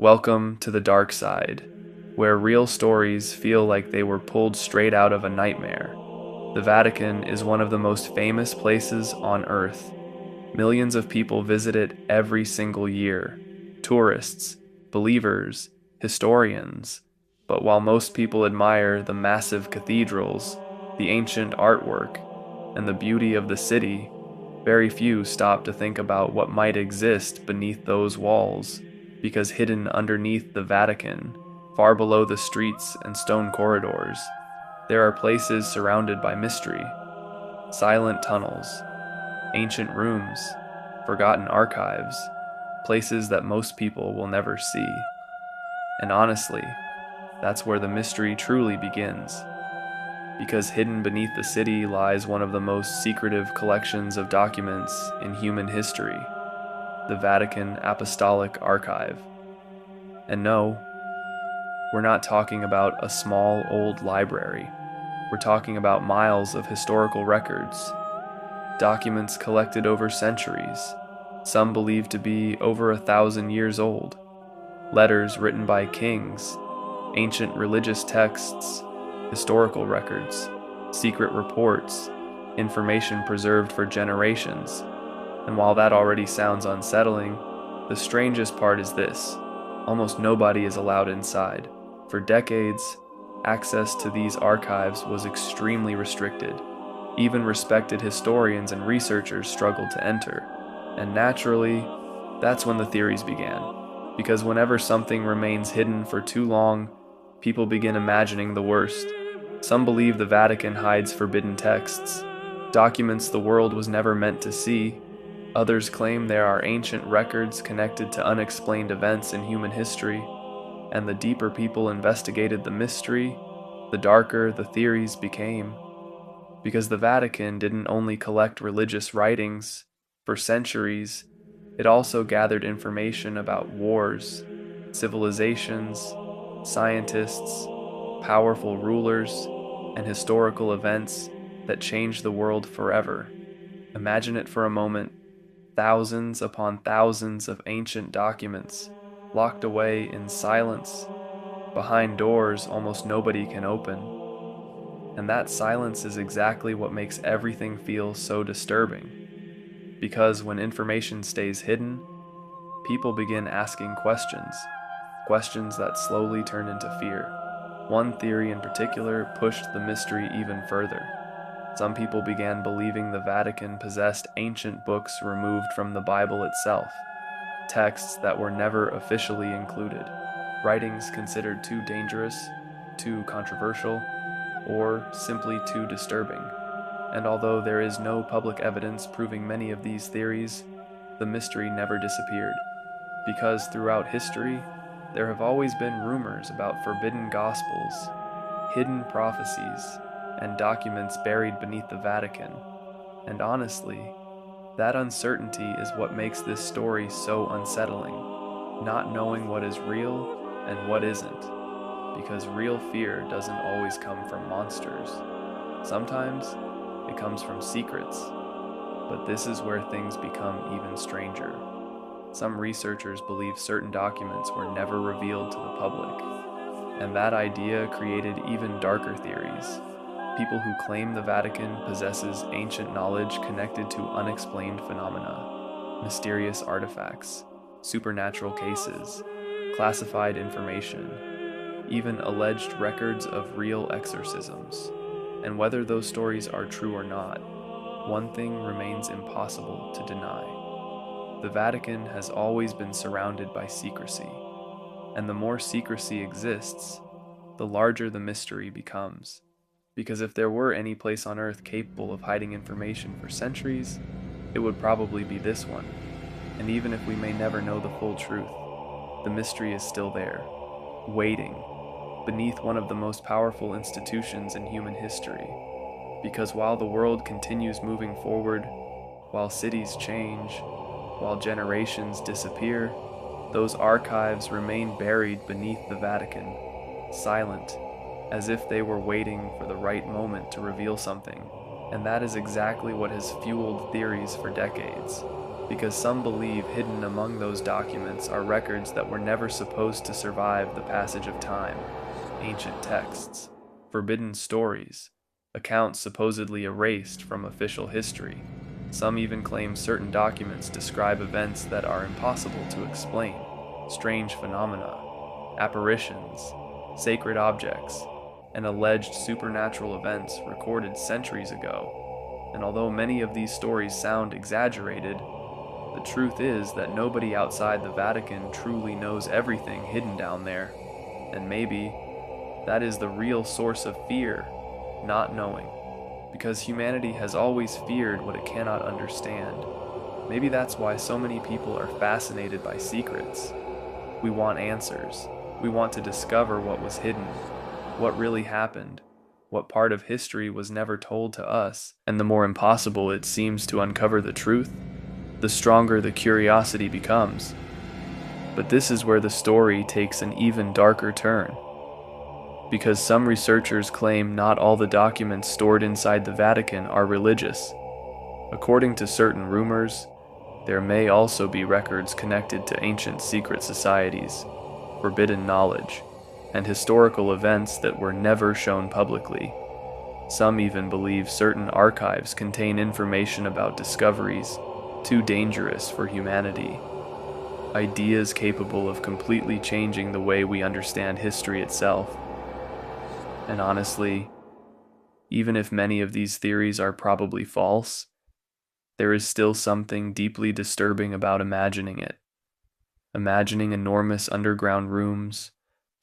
Welcome to the dark side, where real stories feel like they were pulled straight out of a nightmare. The Vatican is one of the most famous places on Earth. Millions of people visit it every single year. Tourists, believers, historians. But while most people admire the massive cathedrals, the ancient artwork, and the beauty of the city, very few stop to think about what might exist beneath those walls, because hidden underneath the Vatican, far below the streets and stone corridors, there are places surrounded by mystery, silent tunnels, ancient rooms, forgotten archives, places that most people will never see. And honestly, that's where the mystery truly begins. Because hidden beneath the city lies one of the most secretive collections of documents in human history, the Vatican Apostolic Archive. And no, we're not talking about a small old library. We're talking about miles of historical records, documents collected over centuries, some believed to be over 1,000 years old, letters written by kings, ancient religious texts, historical records, secret reports, information preserved for generations. And while that already sounds unsettling, the strangest part is this: almost nobody is allowed inside. For decades, access to these archives was extremely restricted. Even respected historians and researchers struggled to enter. And naturally, that's when the theories began. Because whenever something remains hidden for too long, people begin imagining the worst. Some believe the Vatican hides forbidden texts, documents the world was never meant to see. Others claim there are ancient records connected to unexplained events in human history. And the deeper people investigated the mystery, the darker the theories became. Because the Vatican didn't only collect religious writings. For centuries, it also gathered information about wars, civilizations, scientists, powerful rulers, and historical events that changed the world forever. Imagine it for a moment: thousands upon thousands of ancient documents, locked away in silence, behind doors almost nobody can open. And that silence is exactly what makes everything feel so disturbing. Because when information stays hidden, people begin asking questions, questions that slowly turn into fear. One theory in particular pushed the mystery even further. Some people began believing the Vatican possessed ancient books removed from the Bible itself, texts that were never officially included, writings considered too dangerous, too controversial, or simply too disturbing. And although there is no public evidence proving many of these theories, the mystery never disappeared. Because throughout history, there have always been rumors about forbidden gospels, hidden prophecies, and documents buried beneath the Vatican. And honestly, that uncertainty is what makes this story so unsettling, not knowing what is real and what isn't. Because real fear doesn't always come from monsters. Sometimes it comes from secrets. But this is where things become even stranger. Some researchers believe certain documents were never revealed to the public. And that idea created even darker theories. People who claim the Vatican possesses ancient knowledge connected to unexplained phenomena, mysterious artifacts, supernatural cases, classified information, even alleged records of real exorcisms. And whether those stories are true or not, one thing remains impossible to deny. The Vatican has always been surrounded by secrecy, and the more secrecy exists, the larger the mystery becomes. Because if there were any place on Earth capable of hiding information for centuries, it would probably be this one. And even if we may never know the full truth, the mystery is still there, waiting, beneath one of the most powerful institutions in human history. Because while the world continues moving forward, while cities change, while generations disappear, those archives remain buried beneath the Vatican, silent, as if they were waiting for the right moment to reveal something. And that is exactly what has fueled theories for decades. because some believe hidden among those documents are records that were never supposed to survive the passage of time, ancient texts, forbidden stories, accounts supposedly erased from official history. Some even claim certain documents describe events that are impossible to explain, strange phenomena, apparitions, sacred objects, and alleged supernatural events recorded centuries ago. And although many of these stories sound exaggerated, the truth is that nobody outside the Vatican truly knows everything hidden down there. And maybe that is the real source of fear, not knowing. Because humanity has always feared what it cannot understand. Maybe that's why so many people are fascinated by secrets. We want answers. We want to discover what was hidden, what really happened, what part of history was never told to us, and the more impossible it seems to uncover the truth, the stronger the curiosity becomes. But this is where the story takes an even darker turn, because some researchers claim not all the documents stored inside the Vatican are religious. According to certain rumors, there may also be records connected to ancient secret societies, forbidden knowledge, and historical events that were never shown publicly. Some even believe certain archives contain information about discoveries too dangerous for humanity, ideas capable of completely changing the way we understand history itself. And honestly, even if many of these theories are probably false, there is still something deeply disturbing about imagining it. Imagining enormous underground rooms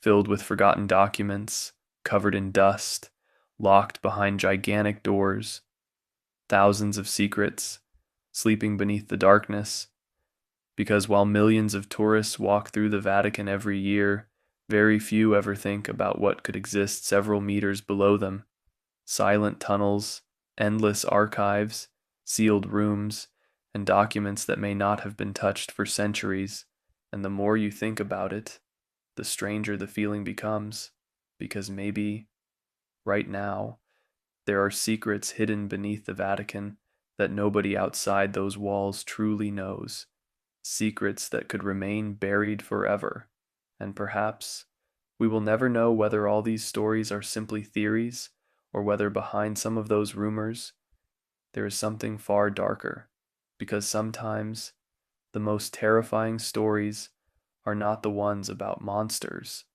filled with forgotten documents, covered in dust, locked behind gigantic doors, thousands of secrets sleeping beneath the darkness. Because while millions of tourists walk through the Vatican every year, very few ever think about what could exist several meters below them. Silent tunnels, endless archives, sealed rooms, and documents that may not have been touched for centuries. And the more you think about it, the stranger the feeling becomes, because maybe, right now, there are secrets hidden beneath the Vatican that nobody outside those walls truly knows. Secrets that could remain buried forever. And perhaps we will never know whether all these stories are simply theories or whether behind some of those rumors there is something far darker. Because sometimes the most terrifying stories are not the ones about monsters,